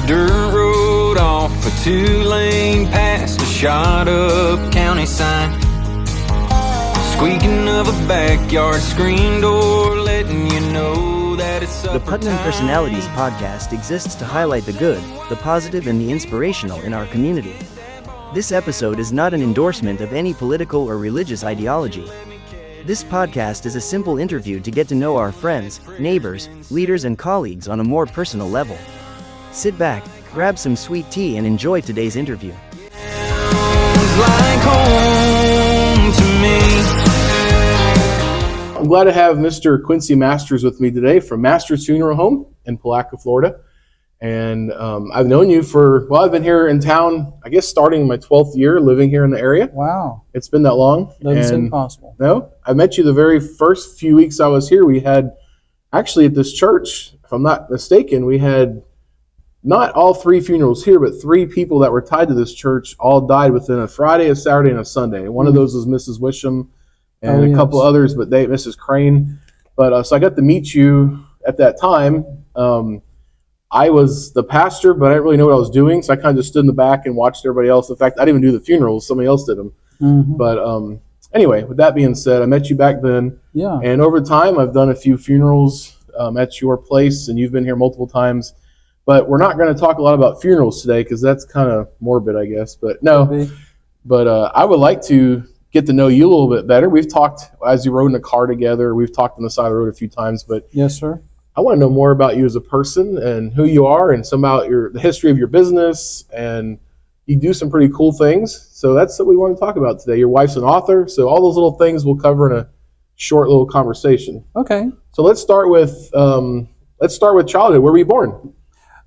dirt road off a 2-lane past a shot-up county sign. Squeaking of a backyard screen door letting you know that it's The Putnam Personalities podcast exists to highlight the good, the positive, and the inspirational in our community. This episode is not an endorsement of any political or religious ideology. This podcast is a simple interview to get to know our friends, neighbors, leaders, and colleagues on a more personal level. Sit back, grab some sweet tea, and enjoy today's interview. like home to me. I'm glad to have Mr. Quincy Masters with me today from Masters Funeral Home in Palatka, Florida. And I've known you I've been here in town, I guess starting my 12th year living here in the area. Wow. It's been that long. Doesn't seem possible. No, I met you the very first few weeks I was here. We had, actually at this church, if I'm not mistaken, we had not all 3 funerals here, but 3 people that were tied to this church all died within a Friday, a Saturday, and a Sunday. And one of those was Mrs. Wisham and a couple others, but Mrs. Crane. But so I got to meet you at that time. I was the pastor, but I didn't really know what I was doing, so I kind of just stood in the back and watched everybody else. In fact, I didn't even do the funerals. Somebody else did them. Mm-hmm. But anyway, with that being said, I met you back then. Yeah. And over time, I've done a few funerals at your place, and you've been here multiple times. But we're not going to talk a lot about funerals today because that's kind of morbid, I guess. But no, but I would like to get to know you a little bit better. We've talked as you rode in a car together. We've talked on the side of the road a few times. But yes, sir. I want to know more about you as a person and who you are and some about the history of your business. And you do some pretty cool things. So that's what we want to talk about today. Your wife's an author. So all those little things we'll cover in a short little conversation. Okay. So let's start with childhood. Where were you born?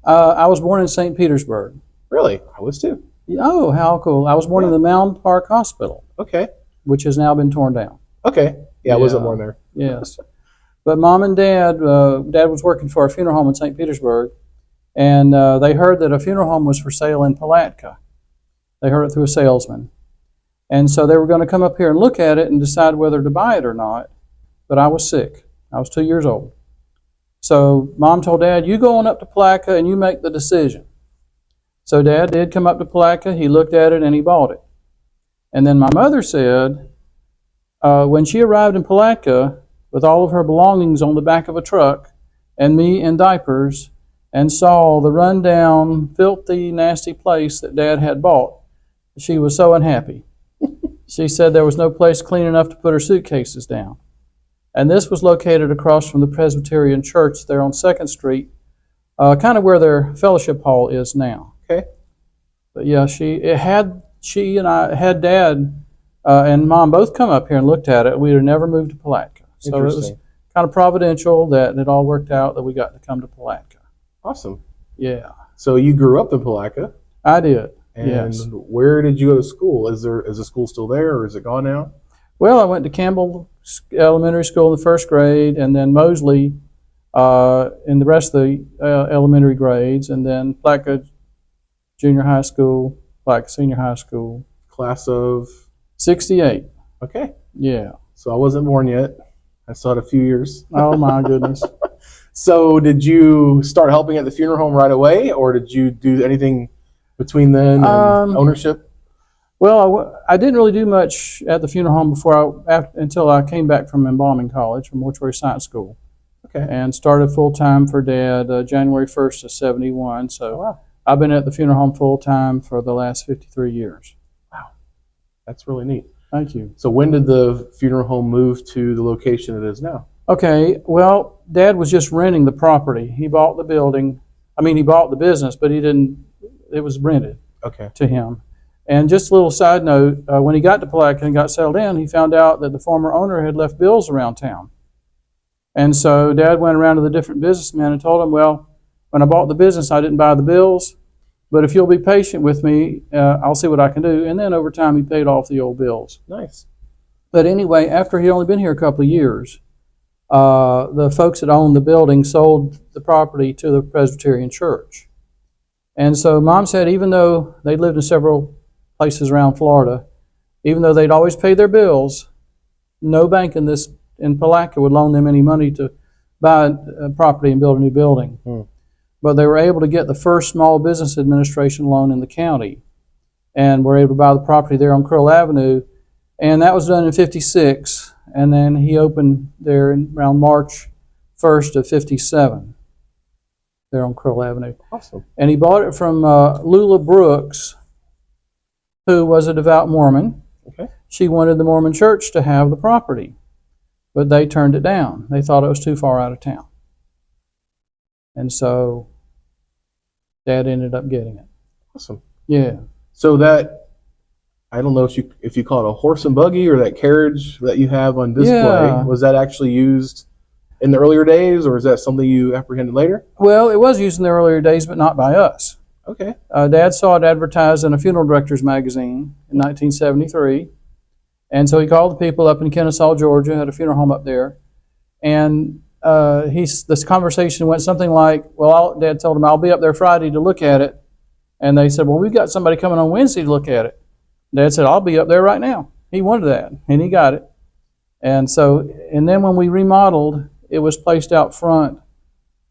I was born in St. Petersburg. Really? I was too. Oh, how cool. I was born in the Mound Park Hospital. Okay. Which has now been torn down. Okay. Yeah, I wasn't born there. Yes. But Mom and Dad was working for a funeral home in St. Petersburg, and they heard that a funeral home was for sale in Palatka. They heard it through a salesman. And so they were going to come up here and look at it and decide whether to buy it or not. But I was sick. I was 2 years old. So Mom told Dad, you go on up to Palatka and you make the decision. So Dad did come up to Palatka. He looked at it and he bought it. And then my mother said, when she arrived in Palatka with all of her belongings on the back of a truck and me in diapers and saw the rundown, filthy, nasty place that Dad had bought, she was so unhappy. She said there was no place clean enough to put her suitcases down. And this was located across from the Presbyterian Church there on 2nd Street, kind of where their fellowship hall is now. Okay. But yeah, she and I had Dad and Mom both come up here and looked at it. We had never moved to Palatka. So it was kind of providential that it all worked out that we got to come to Palatka. Awesome. Yeah. So you grew up in Palatka. I did. And yes. Where did you go to school? Is the school still there or is it gone now? Well, I went to Campbell Elementary School in the 1st grade, and then Mosley in the rest of the elementary grades, and then Palatka Junior High School, Palatka Senior High School. Class of? 68. Okay. Yeah. So I wasn't born yet. I still had a few years. Oh, my goodness. So did you start helping at the funeral home right away, or did you do anything between then and ownership? Well, I didn't really do much at the funeral home until I came back from embalming college, from mortuary science school. Okay. And started full-time for Dad January 1st of 71. So wow. I've been at the funeral home full-time for the last 53 years. Wow. That's really neat. Thank you. So when did the funeral home move to the location it is now? Okay, well, Dad was just renting the property. He bought the building. He bought the business, but it was rented to him. And just a little side note, when he got to Palatka and got settled in, he found out that the former owner had left bills around town. And so Dad went around to the different businessmen and told them, well, when I bought the business, I didn't buy the bills, but if you'll be patient with me, I'll see what I can do. And then over time, he paid off the old bills. Nice. But anyway, after he'd only been here a couple of years, the folks that owned the building sold the property to the Presbyterian Church. And so Mom said even though they lived in several places around Florida, even though they'd always pay their bills, no bank in Palatka would loan them any money to buy a property and build a new building. but they were able to get the first small business administration loan in the county, and were able to buy the property there on Crill Avenue, and that was done in '56, and then he opened there around March 1st of '57, there on Crill Avenue. Awesome. And he bought it from Lula Brooks, who was a devout Mormon. Okay. She wanted the Mormon church to have the property, but they turned it down. They thought it was too far out of town. And so Dad ended up getting it. Awesome. Yeah. So that, I don't know if you call it a horse and buggy or that carriage that you have on display, Yeah. was that actually used in the earlier days, or is that something you apprehended later? Well, it was used in the earlier days, but not by us. Okay. Dad saw it advertised in a funeral director's magazine in 1973. And so he called the people up in Kennesaw, Georgia, had a funeral home up there. And this conversation went something like, well, Dad told him, I'll be up there Friday to look at it. And they said, well, we've got somebody coming on Wednesday to look at it. Dad said, I'll be up there right now. He wanted that, and he got it. And then when we remodeled, it was placed out front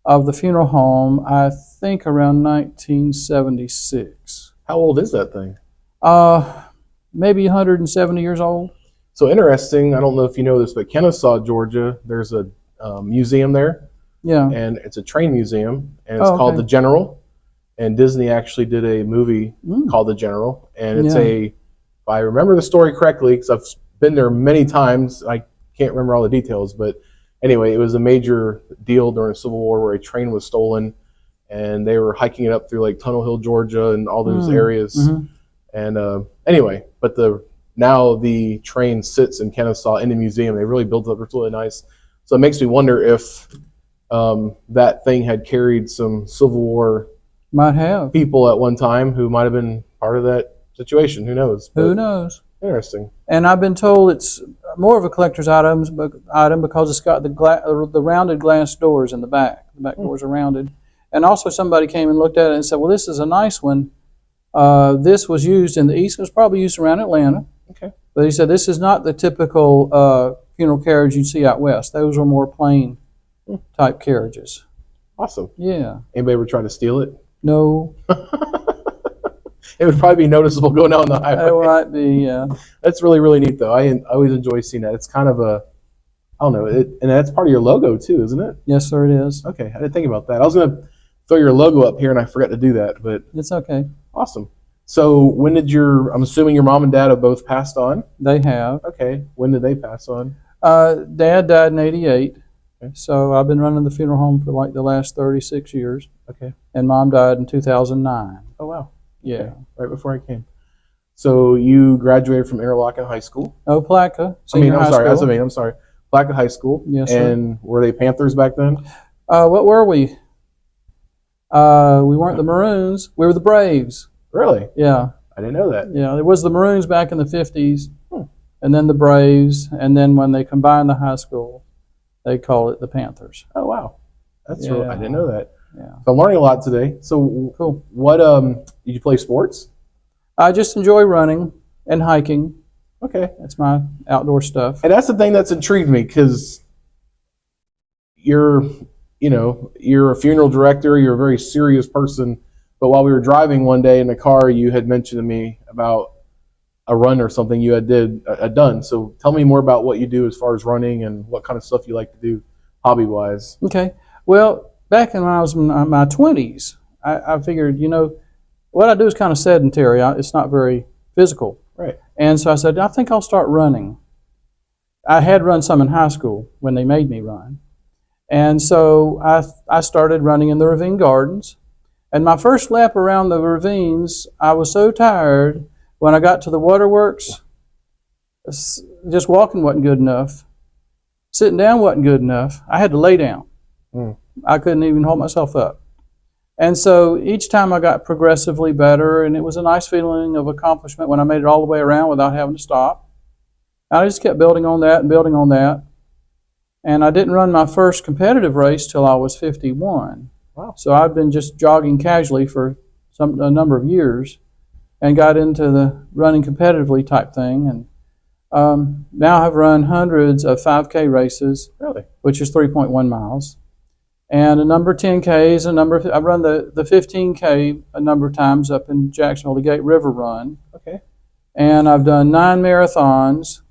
of the funeral home, I think around 1976. How old is that thing? Maybe 170 years old. So interesting. I don't know if you know this, but Kennesaw, Georgia, there's a museum there, Yeah. and it's a train museum, and it's Oh, called okay. The General. And Disney actually did a movie called The General, and it's Yeah. if I remember the story correctly, because I've been there many times, I can't remember all the details, but anyway, it was a major deal during the Civil War where a train was stolen, and they were hiking it up through like Tunnel Hill, Georgia, and all those areas. Mm-hmm. And anyway, but now the train sits in Kennesaw in the museum. They really built it up. It's really nice. So it makes me wonder if that thing had carried some Civil War Might have. people at one time who might have been part of that situation. Who knows? Who But knows? interesting. And I've been told it's more of a collector's item because it's got the rounded glass doors in the back. The back doors are rounded. And also somebody came and looked at it and said, well, this is a nice one. This was used in the East. It was probably used around Atlanta. Okay. But he said, this is not the typical funeral carriage you'd see out west. Those were more plain type carriages. Awesome. Yeah. Anybody ever try to steal it? No. It would probably be noticeable going down the highway. That might be, yeah. That's really, really neat, though. I always enjoy seeing that. It's kind of I don't know, and that's part of your logo, too, isn't it? Yes, sir, it is. Okay, I didn't think about that. I was going to throw your logo up here, and I forgot to do that, but It's okay. awesome. So when did I'm assuming your mom and dad have both passed on? They have. Okay, when did they pass on? Dad died in '88, Okay. so I've been running the funeral home for like the last 36 years. Okay. And Mom died in 2009. Oh, wow. Yeah. Okay, right before I came. So you graduated from Interlochen High School? Oh, Palatka. I'm sorry. Palatka High School. Yes, sir. And were they Panthers back then? What were we? We weren't the Maroons. We were the Braves. Really? Yeah. I didn't know that. Yeah. There was the Maroons back in the 50s, Hmm. and then the Braves, and then when they combined the high school, they called it the Panthers. Oh, wow. That's Yeah. really, I didn't know that. Yeah. So I'm learning a lot today. So Cool. what did you play sports? I just enjoy running and hiking. Okay. That's my outdoor stuff. And that's the thing that's intrigued me, because you're a funeral director, you're a very serious person, but while we were driving one day in the car, you had mentioned to me about a run or something you had done. So tell me more about what you do as far as running and what kind of stuff you like to do hobby-wise. Okay. Well, back when I was in my 20s, I figured, what I do is kind of sedentary. It's not very physical. Right. And so I said, I think I'll start running. I had run some in high school when they made me run. And so I started running in the ravine gardens. And my first lap around the ravines, I was so tired when I got to the waterworks, just walking wasn't good enough. Sitting down wasn't good enough. I had to lay down. I couldn't even hold myself up. And so each time I got progressively better, and it was a nice feeling of accomplishment when I made it all the way around without having to stop. I just kept building on that and building on that. And I didn't run my first competitive race till I was 51. Wow. So I've been just jogging casually for a number of years and got into the running competitively type thing. And now I've run hundreds of 5K races, Really? which is 3.1 miles. and a number of 10Ks, I've run the 15K a number of times up in Jacksonville, the Gate River Run. Okay. And I've done 9 marathons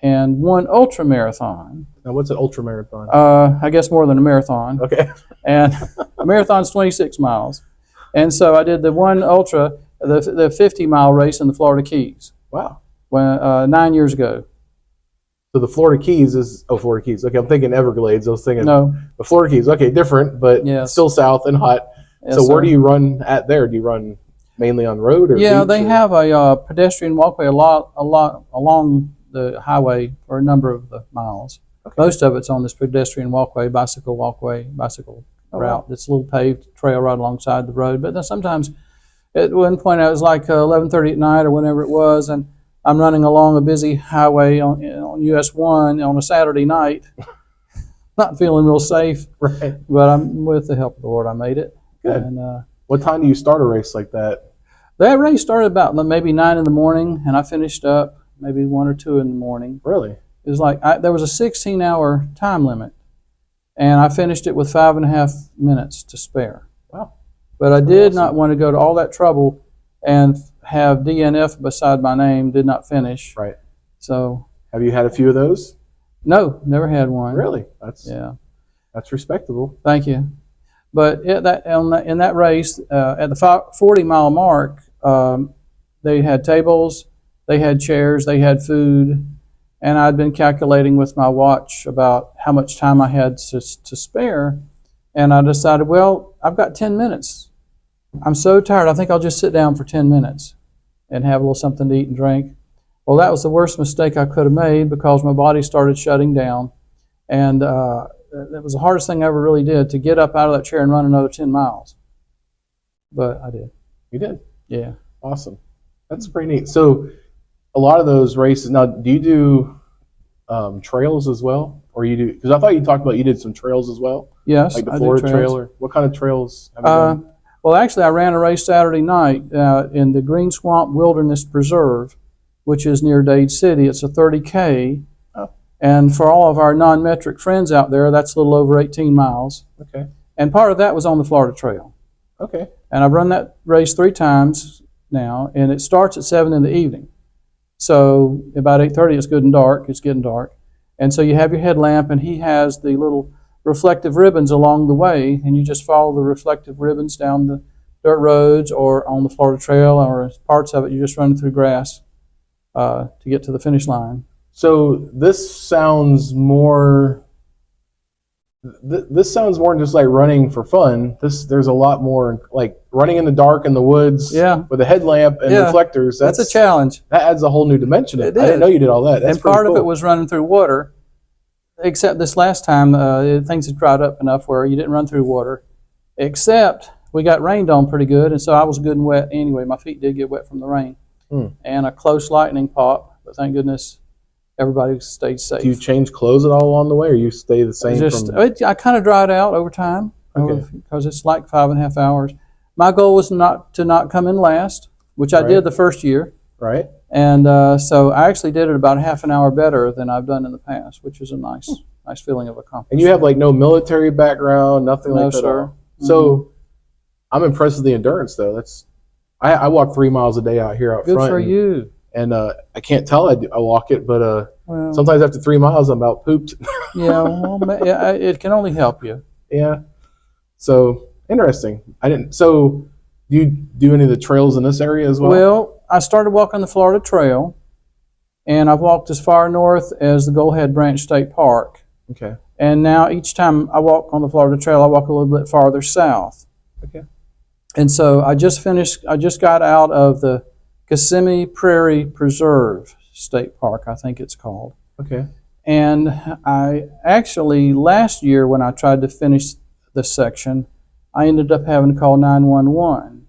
and 1 ultra marathon. Now, what's an ultra marathon? I guess more than a marathon. Okay. And a marathon's 26 miles. And so I did the 1 ultra, the 50-mile race in the Florida Keys. Wow. 9 years ago. So the Florida Keys is Florida Keys. Okay, I'm thinking Everglades. I was thinking No. the Florida Keys. Okay, different, but Yes. still south and hot. Yes, so where sir. do you run at there? Do you run mainly on road or Yeah, beach, they or? have a pedestrian walkway a lot along the highway for a number of the miles. Okay. Most of it's on this pedestrian walkway, bicycle route. It's a little paved trail right alongside the road. But then sometimes, at one point, it was like 11:30 at night or whenever it was, and I'm running along a busy highway on US 1 on a Saturday night, not feeling real safe. Right. But with the help of the Lord, I made it. Good. And What time do you start a race like that? that race started about maybe 9 in the morning, and I finished up maybe 1 or 2 in the morning. Really? It was like there was a 16-hour time limit, and I finished it with 5.5 minutes to spare. Wow. But I did not want to go to all that trouble and have DNF beside my name. Did not finish. Right. So Have you had a few of those? no, never had one. Really? Yeah. That's respectable. Thank you. But in that race, at the 40-mile mark, they had tables, they had chairs, they had food, and I'd been calculating with my watch about how much time I had to spare, and I decided, well, I've got 10 minutes. I'm so tired, I think I'll just sit down for 10 minutes and have a little something to eat and drink. Well, that was the worst mistake I could have made because my body started shutting down, and that was the hardest thing I ever really did, to get up out of that chair and run another 10 miles. But I did. You did? Yeah. Awesome. That's pretty neat. So a lot of those races, now, do you do trails as well? Or you do, because I thought you talked about you did some trails as well? Yes, Like the I do Florida trails. Trail, or what kind of trails have you done? Well, actually, I ran a race Saturday night in the Green Swamp Wilderness Preserve, which is near Dade City. It's a 30K. Oh. And for all of our non-metric friends out there, that's a little over 18 miles. Okay. And part of that was on the Florida Trail. Okay. And I've run that race 3 times now, and it starts at 7 in the evening. So about 8:30, it's good and dark. It's getting dark. And so you have your headlamp, and he has the little reflective ribbons along the way, and you just follow the reflective ribbons down the dirt roads or on the Florida Trail, or parts of it you just run through grass to get to the finish line. So this sounds more. This sounds more just like running for fun. There's a lot more like running in the dark in the woods, Yeah. with a headlamp and Yeah. reflectors. That's a challenge. That adds a whole new dimension. It I didn't is. know you did all that. That's And part pretty of it cool. was running through water, except this last time things had dried up enough where you didn't run through water, except we got rained on pretty good, and so I was good and wet anyway. My feet did get wet from the rain. And a close lightning pop, but thank goodness everybody stayed safe. Do you change clothes at all along the way, or you stay the same? I kind of dried out over time, Okay. because it's like 5.5 hours. My goal was not to come in last, which I Right. did the first year. Right. And so I actually did it about half an hour better than I've done in the past, which is a nice feeling of accomplishment. And you have like no military background, nothing No, like that. At sir. all. So I'm impressed with the endurance, though. I walk 3 miles a day out here out Good front. for you. And I can't tell I walk it, but Well, sometimes after 3 miles, I'm about pooped. yeah, well, yeah, it can only help you. Yeah. So interesting. So do you do any of the trails in this area as well? Well, I started walking the Florida Trail, and I've walked as far north as the Goldhead Branch State Park. Okay. And now each time I walk on the Florida Trail, I walk a little bit farther south. Okay. And so I just got out of the Kissimmee Prairie Preserve State Park, I think it's called. Okay. And I actually, last year when I tried to finish this section, I ended up having to call 911.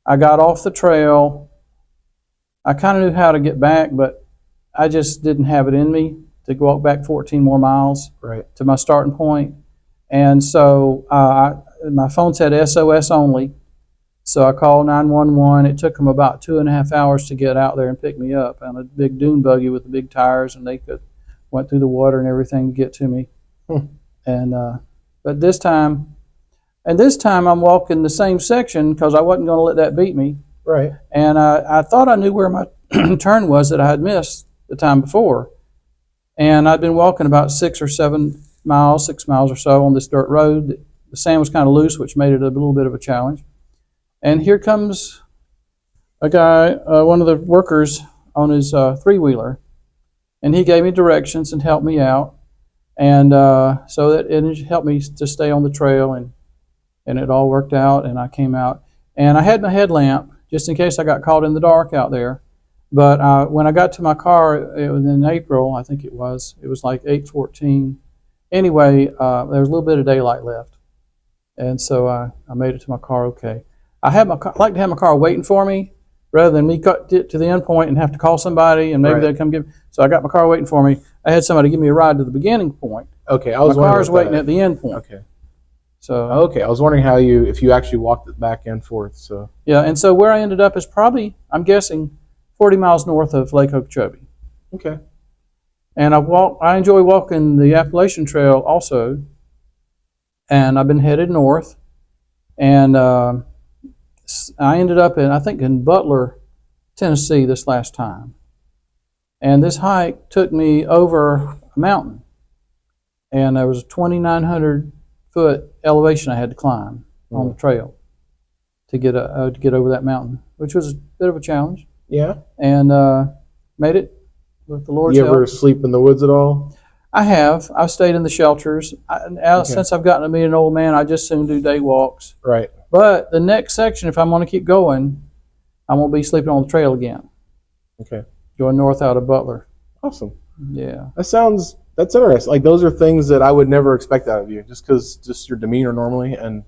I got off the trail. I kind of knew how to get back, but I just didn't have it in me to walk back 14 more miles Right. to my starting point. And so my phone said SOS only. So I called 911. It took them about 2.5 hours to get out there and pick me up on a big dune buggy with the big tires, and they went through the water and everything to get to me. And but But this time I'm walking the same section because I wasn't going to let that beat me. Right. And I thought I knew where my turn was that I had missed the time before. And I'd been walking about 6 miles or so on this dirt road. The sand was kind of loose, which made it a little bit of a challenge. And here comes a guy, one of the workers on his three-wheeler, and he gave me directions and helped me out. And so that it helped me to stay on the trail, and it all worked out, and I came out. And I had my headlamp, just in case I got caught in the dark out there. But when I got to my car, it was in April, I think it was like 8:14. Anyway, there was a little bit of daylight left. And so I made it to my car okay. I like to have my car waiting for me rather than me get to the end point and have to call somebody and maybe they'd come get me. So I got my car waiting for me. I had somebody give me a ride to the beginning point. Okay, my car's waiting at the end point. Okay. So I was wondering if you actually walked it back and forth. So yeah, and so where I ended up is probably, I'm guessing, 40 miles north of Lake Okeechobee. Okay. And I enjoy walking the Appalachian Trail also. And I've been headed north, and I ended up in Butler, Tennessee this last time. And this hike took me over a mountain, and there was a 2,900-foot elevation I had to climb on the trail to get over that mountain, which was a bit of a challenge. Yeah. And made it with the Lord's help. You ever sleep in the woods at all? I have. I've stayed in the shelters. Since I've gotten to be an old man, I just soon do day walks. Right. But the next section, if I'm going to keep going, I'm going to be sleeping on the trail again. Okay. Going north out of Butler. Awesome. Yeah. That's interesting. Like, those are things that I would never expect out of you, just your demeanor normally, and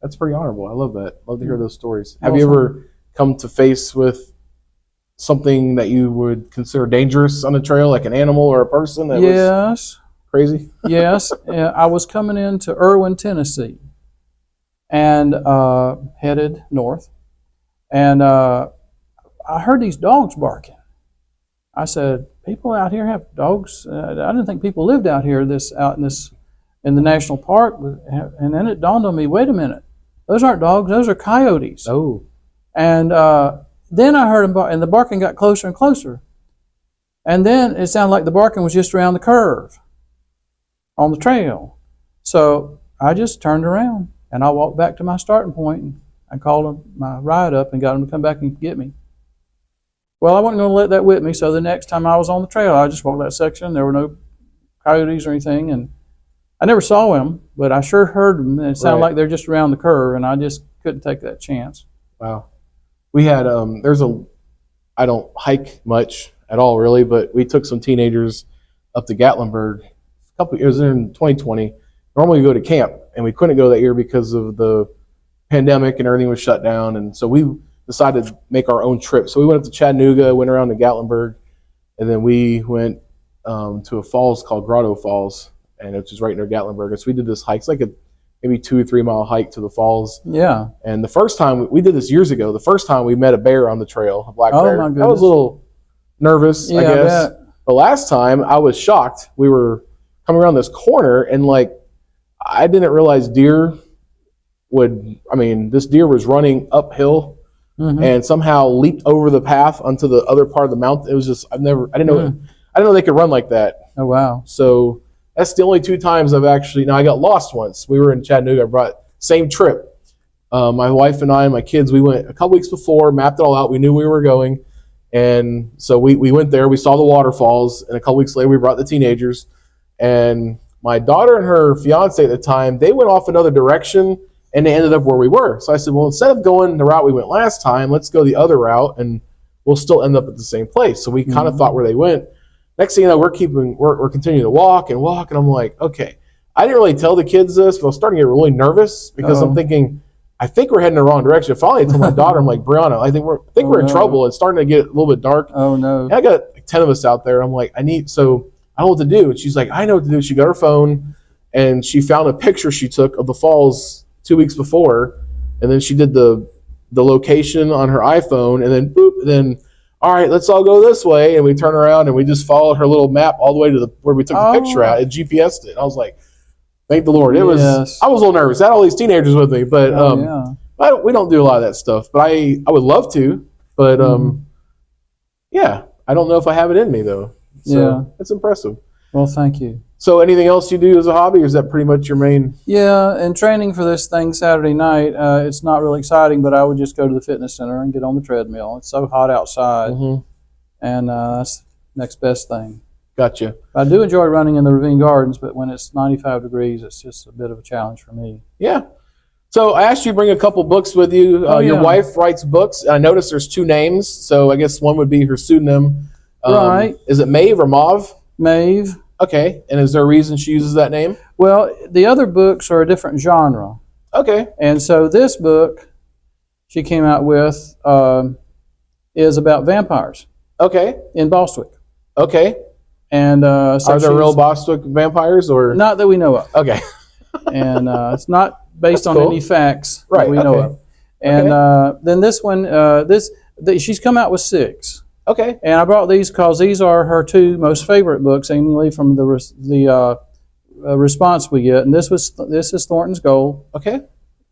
that's pretty honorable. I love that. Love to hear those stories. Have you ever come to face with something that you would consider dangerous on the trail, like an animal or a person that was crazy? Yes. I was coming into Irwin, Tennessee, and headed north, and I heard these dogs barking. I said, "People out here have dogs? I didn't think people lived out here in the national park." And then it dawned on me, wait a minute, those aren't dogs; those are coyotes. Oh. And then I heard them bark, and the barking got closer and closer. And then it sounded like the barking was just around the curve on the trail. So I just turned around, and I walked back to my starting point, and I called my ride up and got them to come back and get me. Well, I wasn't going to let that whip me, so the next time I was on the trail, I just walked that section. There were no coyotes or anything, and I never saw them, but I sure heard them, and it sounded like they're just around the curve, and I just couldn't take that chance. Wow. We had I don't hike much at all really, but we took some teenagers up to Gatlinburg it was in 2020. Normally we go to camp, and we couldn't go that year because of the pandemic and everything was shut down, and so we decided to make our own trip. So we went up to Chattanooga, went around to Gatlinburg, and then we went to a falls called Grotto Falls, and it's just right near Gatlinburg. And so we did this hike. It's like a maybe 2 or 3 mile hike to the falls. Yeah. And the first time we did this years ago, the first time we met a bear on the trail, a black bear. My goodness. I was a little nervous, I guess. But last time I was shocked. We were coming around this corner, and I didn't realize this deer was running uphill and somehow leaped over the path onto the other part of the mountain. It was just, I didn't know they could run like that. Oh, wow. So that's the only 2 times I've actually, I got lost once. We were in Chattanooga. I brought same trip. My wife and I and my kids, we went a couple weeks before, mapped it all out. We knew we were going. And so we went there. We saw the waterfalls. And a couple weeks later, we brought the teenagers. And my daughter and her fiance at the time, they went off another direction, and they ended up where we were. So I said, well, instead of going the route we went last time, let's go the other route, and we'll still end up at the same place. So we kind of thought where they went. Next thing you know, we're continuing to walk, and I'm like, okay. I didn't really tell the kids this, but I was starting to get really nervous because I'm thinking, I think we're heading in the wrong direction. Finally, I told my daughter, I'm like, Brianna, I think we're in trouble. It's starting to get a little bit dark. Oh, no. And I got 10 of us out there. I'm like, I don't know what to do. And she's like, I know what to do. She got her phone, and she found a picture she took of the falls 2 weeks before, and then she did the location on her iPhone, and then boop, and then, all right, let's all go this way. And we turn around, and we just followed her little map all the way to where we took the picture out. It GPS'd it. I was like, Thank the Lord. I was a little nervous. I had all these teenagers with me, but we don't do a lot of that stuff. But I would love to, but yeah, I don't know if I have it in me though. So it's impressive. Well, thank you. So anything else you do as a hobby, or is that pretty much your main? Yeah, and training for this thing Saturday night, it's not really exciting, but I would just go to the fitness center and get on the treadmill. It's so hot outside, and that's the next best thing. Gotcha. I do enjoy running in the Ravine Gardens, but when it's 95 degrees, it's just a bit of a challenge for me. Yeah. So I asked you to bring a couple books with you. Your wife writes books. I noticed there's 2 names, so I guess one would be her pseudonym. Right. Is it Maeve or Mauve? Maeve. Okay. And is there a reason she uses that name? Well, the other books are a different genre. Okay. And so this book she came out with is about vampires. Okay. In Bostwick. Okay. And so are there real Bostwick vampires, or not that we know of? Okay. And it's not based on any facts that we know of. And then this one, she's come out with 6. Okay. And I brought these because these are her 2 most favorite books, seemingly from the response we get. And this is Thornton's Gold. Okay.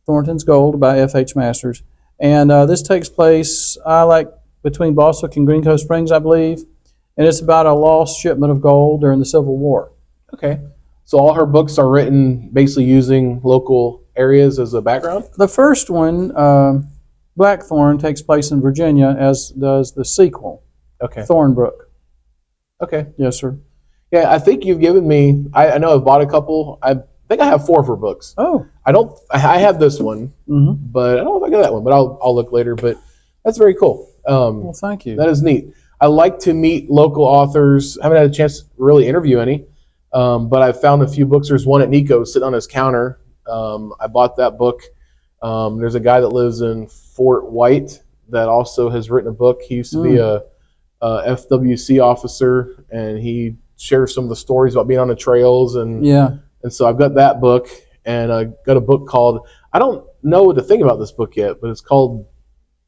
Thornton's Gold by F.H. Masters. And this takes place, between Bostwick and Green Cove Springs, I believe. And it's about a lost shipment of gold during the Civil War. Okay. So all her books are written basically using local areas as a background? The first one, Blackthorn, takes place in Virginia, as does the sequel, Thornbrook. Okay. Yes, sir. Yeah, I think you've given me, I know I've bought a couple. I think I have 4 of her books. Oh. I have this one, but I don't know if I got that one, but I'll look later. But that's very cool. Well, thank you. That is neat. I like to meet local authors. I haven't had a chance to really interview any, but I've found a few books. There's one at Nico sitting on his counter. I bought that book. There's a guy that lives in Fort White that also has written a book. He used to be a FWC officer, and he shares some of the stories about being on the trails. And so I've got that book, and I got a book called, I don't know what to think about this book yet, but it's called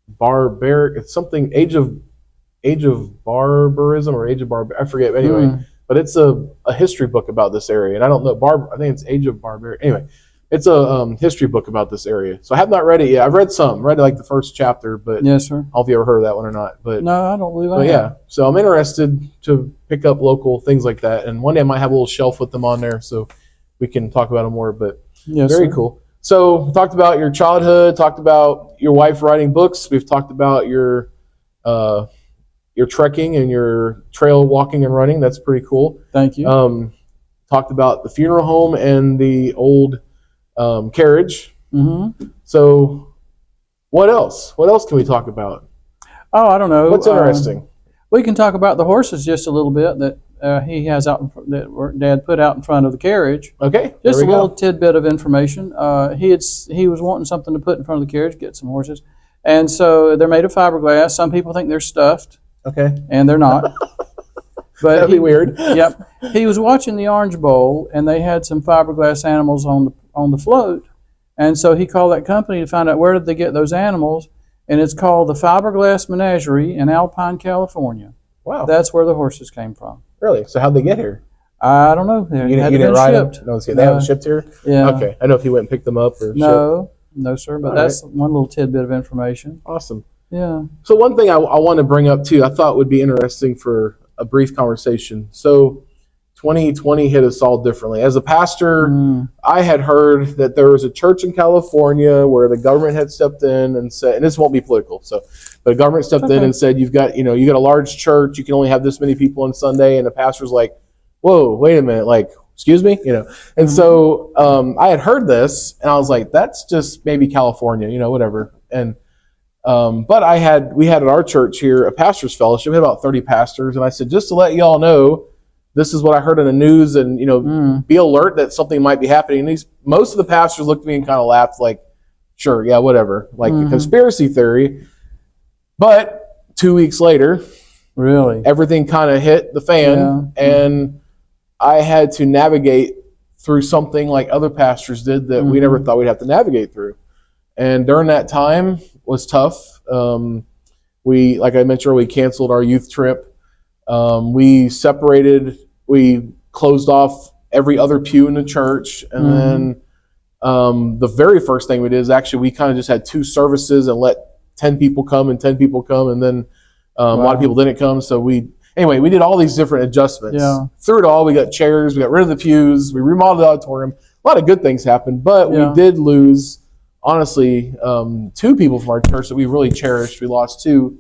Barbaric. It's something Age of Barbarism or Age of I forget. Anyway, but it's a history book about this area, and I don't know I think it's Age of Barbaric. Anyway, it's a history book about this area. So I have not read it yet. I've read some. Read like the first chapter, but yes, sir. I don't know if you ever heard of that one or not. But no, I don't believe I have. Yeah, so I'm interested to pick up local things like that, and one day I might have a little shelf with them on there, so we can talk about them more. But very cool. So we talked about your childhood. Talked about your wife writing books. We've talked about your trekking and your trail walking and running. That's pretty cool. Thank you. Talked about the funeral home and the old carriage. So what else? What else can we talk about? Oh, I don't know. What's interesting? We can talk about the horses just a little bit that he has out that Dad put out in front of the carriage. Okay. Just a little tidbit of information. He was wanting something to put in front of the carriage, get some horses. And so they're made of fiberglass. Some people think they're stuffed. Okay. And they're not. But that'd be weird. Yep. He was watching the Orange Bowl, and they had some fiberglass animals on the float. And so he called that company to find out where did they get those animals. And it's called the Fiberglass Menagerie in Alpine, California. Wow. That's where the horses came from. Really? So how'd they get here? I don't know. You didn't ride them? No, they haven't shipped here? Yeah. Okay. I don't know if he went and picked them up or No, sir. But that's one little tidbit of information. Awesome. Yeah. So one thing I want to bring up too, I thought would be interesting for a brief conversation. So 2020 hit us all differently. As a pastor, I had heard that there was a church in California where the government had stepped in and said, and this won't be political, but the government stepped in and said, you got a large church, you can only have this many people on Sunday, and the pastor's like, whoa, wait a minute, like, excuse me, And so I had heard this, and I was like, that's just maybe California, whatever. And but we had at our church here a pastor's fellowship. We had about 30 pastors, and I said, just to let y'all know, this is what I heard in the news, and be alert that something might be happening. And most of the pastors looked at me and kind of laughed, like, sure, yeah, whatever, like a conspiracy theory. But 2 weeks later, really, everything kind of hit the fan, and I had to navigate through something like other pastors did that we never thought we'd have to navigate through. And during that time was tough. Like I mentioned, we canceled our youth trip. We separated. We closed off every other pew in the church. And then the very first thing we did is actually we kind of just had 2 services and let 10 people come and 10 people come, and then a lot of people didn't come. So we did all these different adjustments. Yeah. Through it all, we got chairs, we got rid of the pews, we remodeled the auditorium. A lot of good things happened, but we did lose, honestly, 2 people from our church that we really cherished. We lost 2.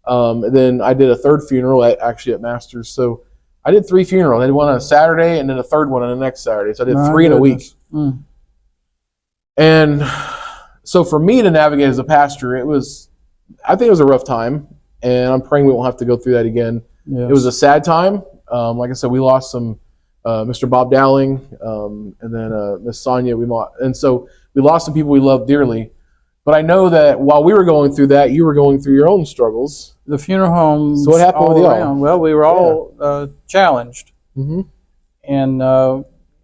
And then I did a 3rd funeral actually at Masters. So I did 3 funerals. I did one on a Saturday and then a 3rd one on the next Saturday. So I did 3 in a week. And so for me to navigate as a pastor, I think it was a rough time, and I'm praying we won't have to go through that again. Yes. It was a sad time. Like I said, we lost some Mr. Bob Dowling, and then Miss Sonia. And so we lost some people we love dearly. But I know that while we were going through that, you were going through your own struggles. The funeral homes. So what happened with y'all? Well, we were all challenged, Mm-hmm. and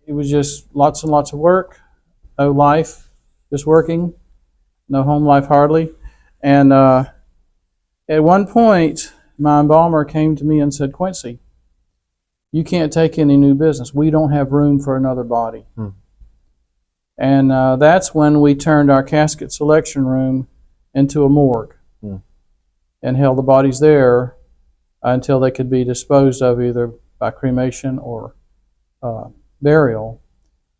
it was just lots and lots of work, no life, just working, no home life hardly. And at one point, my embalmer came to me and said, "Quincy, you can't take any new business. We don't have room for another body." And that's when we turned our casket selection room into a morgue and held the bodies there until they could be disposed of either by cremation or burial.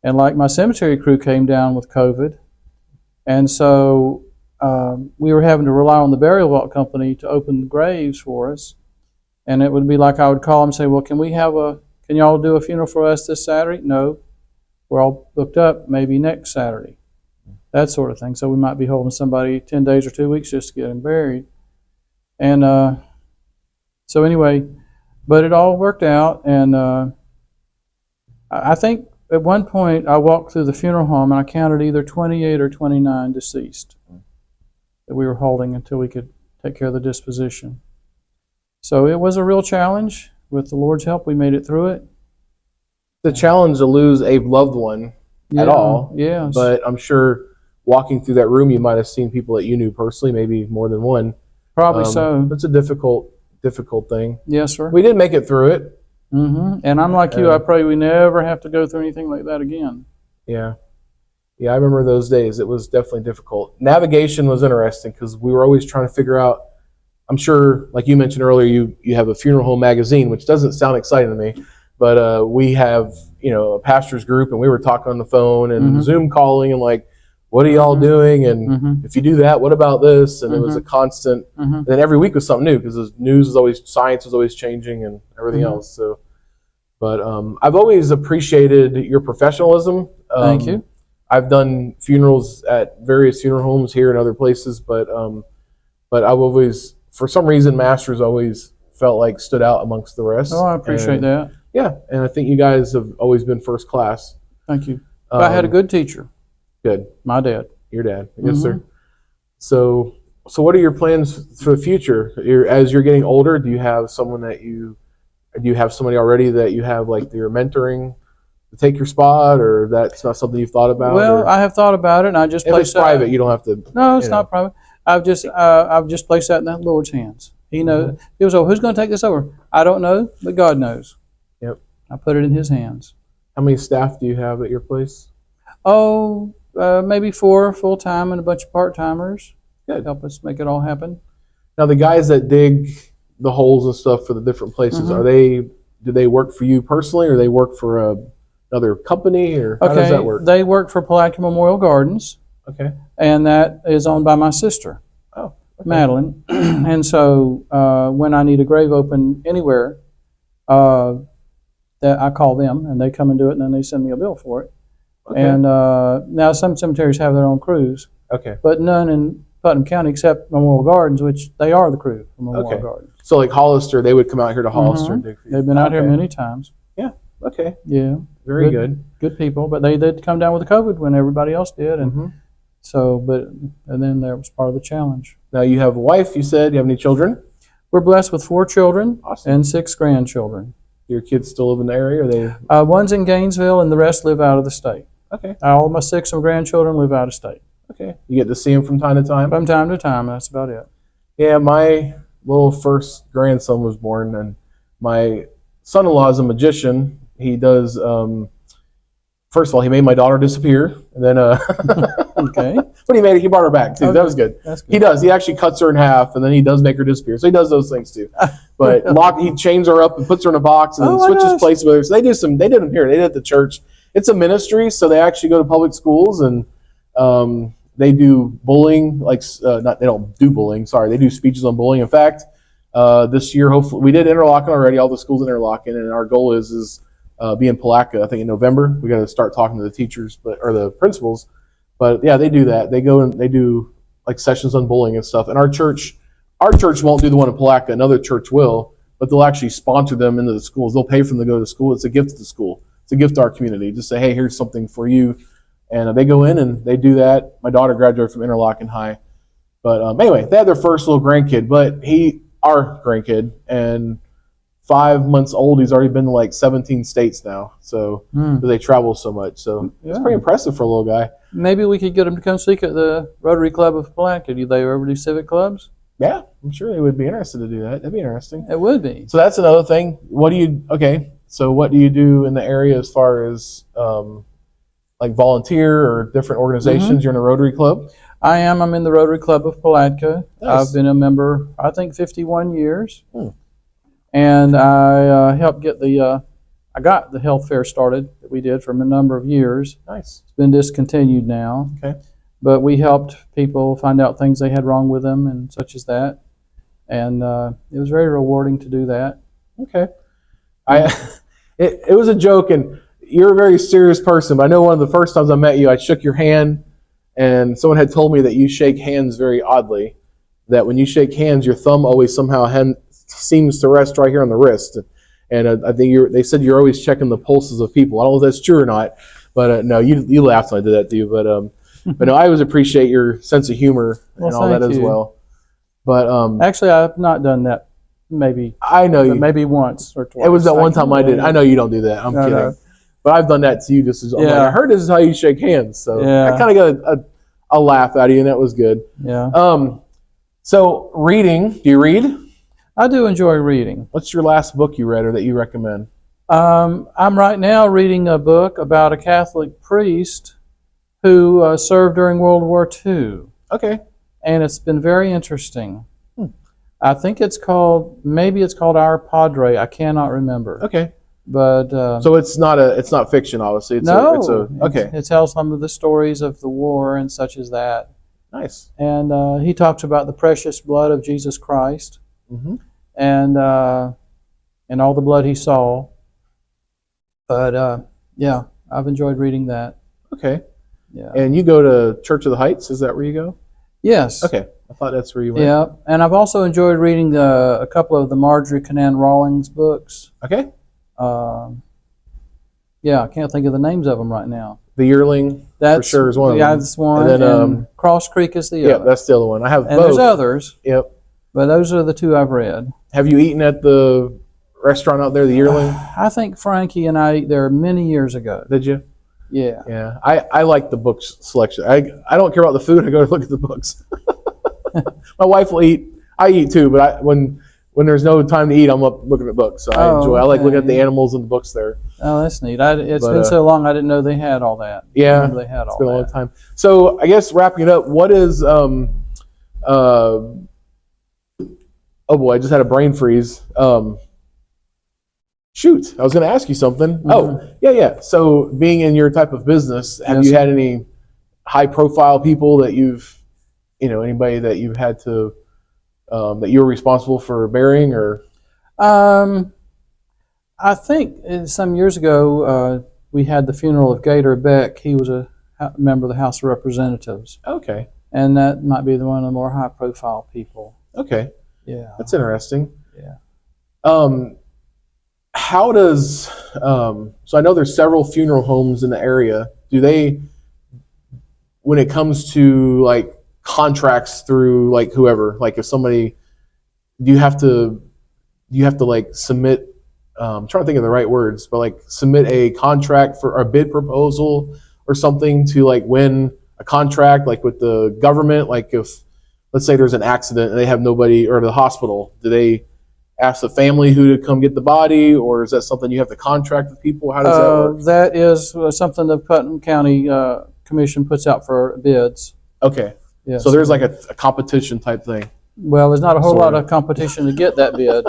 And like my cemetery crew came down with COVID, and so we were having to rely on the burial vault company to open the graves for us. And it would be like I would call them and say, "Well, can y'all do a funeral for us this Saturday?" "No. We're all booked up, maybe next Saturday." That sort of thing. So we might be holding somebody 10 days or 2 weeks just to get them buried. And so anyway, but it all worked out. And I think at one point I walked through the funeral home and I counted either 28 or 29 deceased that we were holding until we could take care of the disposition. So it was a real challenge. With the Lord's help, we made it through it. The challenge to lose a loved one at all. Yes. But I'm sure walking through that room, you might have seen people that you knew personally, maybe more than one. Probably so. It's a difficult thing. Yes, sir. We did make it through it. And I'm like you. I pray we never have to go through anything like that again. Yeah. I remember those days. It was definitely difficult. Navigation was interesting because we were always trying to figure out. I'm sure, like you mentioned earlier, you have a funeral home magazine, which doesn't sound exciting to me. But we have, a pastor's group, and we were talking on the phone and Zoom calling and like, what are y'all doing? And if you do that, what about this? And it was a constant. And then every week was something new because the news was always, science was always changing and everything else. So, but I've always appreciated your professionalism. Thank you. I've done funerals at various funeral homes here and other places, but I've always, for some reason, Masters always felt like stood out amongst the rest. Oh, I appreciate that. Yeah, and I think you guys have always been first class. Thank you. I had a good teacher. Good. My dad. Your dad. Yes, sir. So what are your plans for the future? As you're getting older, do you have somebody already that you have like you're mentoring to take your spot, or that's not something you've thought about? Well, I have thought about it, and I just if placed it's private, you don't have to. No, it's not private. I've just placed that in the Lord's hands. He knows. He was, who's going to take this over? I don't know, but God knows. Yep. I put it in His hands. How many staff do you have at your place? Oh, maybe 4 full-time and a bunch of part-timers. Good. Help us make it all happen. Now, the guys that dig the holes and stuff for the different places, do they work for you personally, or they work for another company, or how does that work? They work for Palatka Memorial Gardens. Okay. And that is owned by my sister, Madeline. And so when I need a grave open anywhere, that I call them, and they come and do it, and then they send me a bill for it. Okay. And now some cemeteries have their own crews. Okay. But none in Putnam County except Memorial Gardens, which they are the crew for Memorial Gardens. So like Hollister, they would come out here to Hollister and dig for you. They've been out here many times. Yeah. Okay. Yeah. Very good. Good people, but they did come down with the COVID when everybody else did, and and then there was part of the challenge. Now you have a wife. You said you have any children? We're blessed with 4 children and 6 grandchildren. Your kids still live in the area? Or they? One's in Gainesville, and the rest live out of the state. Okay. All my 6 grandchildren live out of state. Okay. You get to see them from time to time? From time to time, that's about it. Yeah, my little first grandson was born, and my son-in-law is a magician. He does first of all, he made my daughter disappear, and then Okay. but he brought her back too. Okay. That was good. That's good. He does. He actually cuts her in half, and then he does make her disappear. So he does those things too. But he chains her up and puts her in a box, and then switches places with her. So they did them here. They did it at the church. It's a ministry, so they actually go to public schools, and they do bullying. They don't do bullying. Sorry, they do speeches on bullying. In fact, this year, hopefully, we did interlocking already. All the schools interlocking, and our goal is be in Palatka. I think in November we got to start talking to the teachers, or the principals. But yeah, they do that. They go and they do like sessions on bullying and stuff. And our church won't do the one in Palatka. Another church will, but they'll actually sponsor them into the schools. They'll pay for them to go to school. It's a gift to the school. It's a gift to our community. Just say, hey, here's something for you. And they go in and they do that. My daughter graduated from Interlochen High. But anyway, they had their first little grandkid, but our grandkid, and 5 months old, he's already been to like 17 states now. So they travel so much. So it's pretty impressive for a little guy. Maybe we could get him to come speak at the Rotary Club of Palatka. Do they ever do civic clubs? Yeah, I'm sure they would be interested to do that. That'd be interesting. It would be. So that's another thing. So what do you do in the area as far as like volunteer or different organizations? You're in a Rotary Club? I am. I'm in the Rotary Club of Palatka. Nice. I've been a member, I think, 51 years. And I helped get I got the health fair started that we did for a number of years. Nice. It's been discontinued now. Okay. But we helped people find out things they had wrong with them and such as that. And it was very rewarding to do that. Okay. It was a joke, and you're a very serious person, but I know one of the first times I met you, I shook your hand, and someone had told me that you shake hands very oddly, that when you shake hands, your thumb always somehow seems to rest right here on the wrist. And I think they said you're always checking the pulses of people. I don't know if that's true or not, but no, you laughed when I did that to you. But no, I always appreciate your sense of humor and all that as well. But actually, I've not done that. Maybe I know you. Maybe once or twice. It was that one time I did. I know you don't do that. I'm kidding. No. But I've done that to you just as. Yeah. I heard this is how you shake hands, so I kind of got a laugh out of you, and that was good. Yeah. So reading. Do you read? I do enjoy reading. What's your last book you read or that you recommend? I'm right now reading a book about a Catholic priest who served during World War II. Okay. And it's been very interesting. I think maybe it's called Our Padre. I cannot remember. Okay. But so it's not fiction, obviously. It tells some of the stories of the war and such as that. Nice. And he talks about the precious blood of Jesus Christ. And all the blood he saw. But yeah, I've enjoyed reading that. Okay. Yeah. And you go to Church of the Heights? Is that where you go? Yes. Okay. I thought that's where you went. Yeah, and I've also enjoyed reading a couple of the Marjorie Canaan Rawlings books. Okay. Yeah, I can't think of the names of them right now. The Yearling, for sure, is one of them. Yeah, that's one. And then Cross Creek is the other. Yeah, that's the other one. I have both. And there's others. Yep. But those are the two I've read. Have you eaten at the restaurant out there, the Yearling? I think Frankie and I ate there many years ago. Did you? Yeah. Yeah. I like the book selection. I don't care about the food. I go to look at the books. My wife will eat. I eat too, but when there's no time to eat, I'm up looking at books. So I enjoy. I like looking at the animals and the books there. Oh, that's neat. It's been so long, I didn't know they had all that. Yeah, they had all it's been a long time. So I guess wrapping it up, what is oh boy, I just had a brain freeze. Shoot, I was going to ask you something. Mm-hmm. Oh, yeah. So being in your type of business, have you had any high-profile people that anybody that you've had to, that you were responsible for burying, or? I think some years ago we had the funeral of Gator Beck. He was a member of the House of Representatives. Okay. And that might be one of the more high-profile people. Okay. Yeah. That's interesting. Yeah. How does so I know there's several funeral homes in the area. Do they, when it comes to like contracts through like whoever, like if somebody, do you have to like submit, I'm trying to think of the right words, but like submit a contract for a bid proposal or something to like win a contract, like with the government? Like if, let's say there's an accident and they have nobody, or the hospital, do they ask the family who to come get the body, or is that something you have to contract with people? How does that work? That is something the Putnam County Commission puts out for bids. Okay. Yes. So there's like a competition type thing. Well, there's not a whole Sort lot of. of competition to get that bid,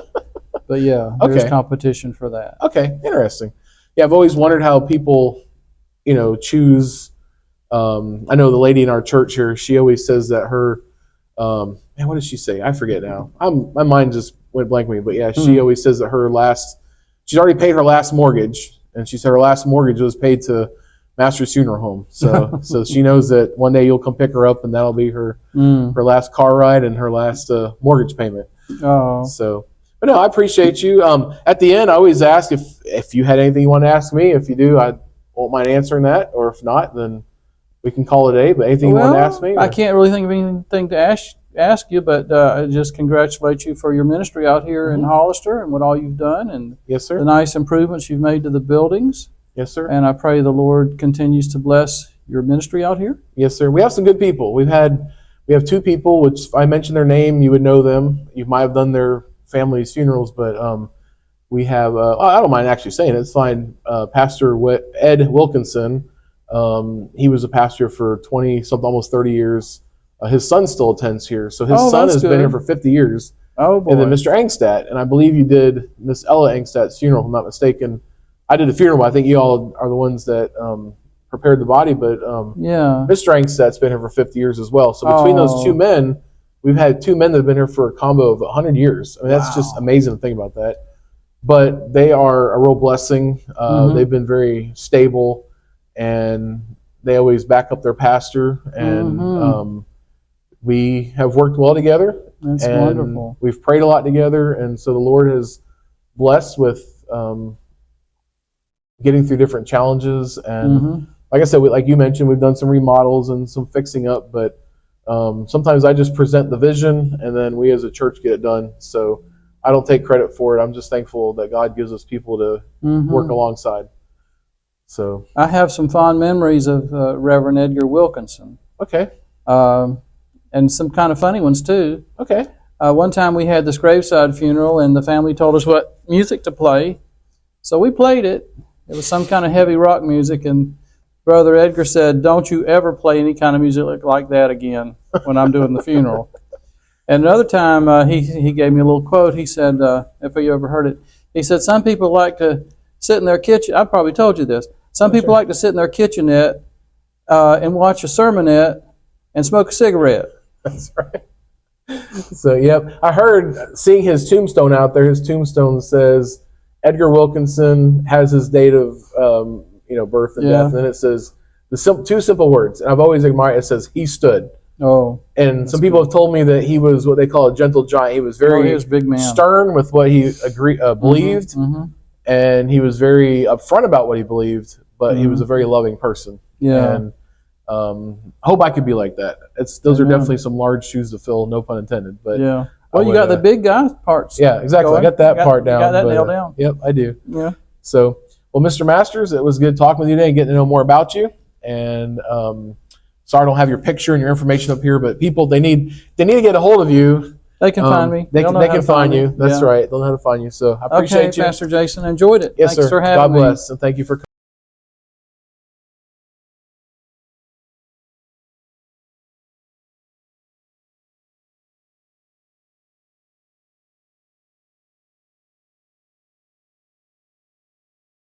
but yeah, there's Okay. competition for that. Okay, interesting. Yeah, I've always wondered how people, choose. I know the lady in our church here. She always says that her, man, what does she say? I forget now. My mind just went blank with me. But yeah, she always says that she's already paid her last mortgage, and she said her last mortgage was paid to Masters Funeral Home. So she knows that one day you'll come pick her up, and that'll be her last car ride and her last mortgage payment. Oh. So. But no, I appreciate you. At the end, I always ask if you had anything you want to ask me. If you do, I won't mind answering that. Or if not, then we can call it a day. But anything you want to ask me? I can't really think of anything to ask you, but I just congratulate you for your ministry out here in Hollister and what all you've done and Yes, sir. the nice improvements you've made to the buildings. Yes, sir. And I pray the Lord continues to bless your ministry out here. Yes, sir. We have some good people. We have two people, which if I mention their name, you would know them. You might have done their family's funerals, but we have I don't mind actually saying it, it's fine. Pastor Ed Wilkinson, he was a pastor for 20 something, almost 30 years. His son still attends here, so his son has been here for 50 years. Oh boy. And then Mr. Angstadt, and I believe you did Miss Ella Angstadt's funeral, if I'm not mistaken. I did the funeral, but I think you all are the ones that prepared the body, but yeah, Mr. Angstadt's been here for 50 years as well. So between those two men, we've had two men that have been here for a combo of 100 years. I mean, that's just amazing to think about that. But they are a real blessing. They've been very stable, and they always back up their pastor. And we have worked well together. That's and wonderful. We've prayed a lot together, and so the Lord has blessed with getting through different challenges. And like I said, like you mentioned, we've done some remodels and some fixing up, but sometimes I just present the vision, and then we as a church get it done. So I don't take credit for it. I'm just thankful that God gives us people to work alongside. So I have some fond memories of Reverend Edgar Wilkinson. Okay. And some kind of funny ones too. Okay. One time we had this graveside funeral, and the family told us what music to play, so we played it. It was some kind of heavy rock music, and Brother Edgar said, "Don't you ever play any kind of music like that again when I'm doing the funeral." And another time, he gave me a little quote. He said, if you ever heard it, he said, "Some people like to sit in their kitchen." I probably told you this. Some people like to sit in their kitchenette and watch a sermonette and smoke a cigarette. That's right. So, yep. I heard, seeing his tombstone out there, his tombstone says, Edgar Wilkinson has his date of birth and death, and then it says two simple words. And I've always admired it. Says, "He stood." Oh. And some people have told me that he was what they call a gentle giant. He was very big man. Stern with what he believed, and he was very upfront about what he believed, but he was a very loving person. Yeah. And I hope I could be like that. Those are definitely some large shoes to fill, no pun intended. But yeah. Well, you got the big guy parts. Yeah, exactly. Going. I got that part down. You got that nailed down. Yep, I do. Yeah. So, well, Mr. Masters, it was good talking with you today and getting to know more about you. And sorry I don't have your picture and your information up here, but people, they need to get a hold of you. They can find me. They can find you. That's right. They'll know how to find you. So I appreciate you. Pastor Jason. Enjoyed it. Yes, Thanks sir. for having me. God bless, and thank you for coming.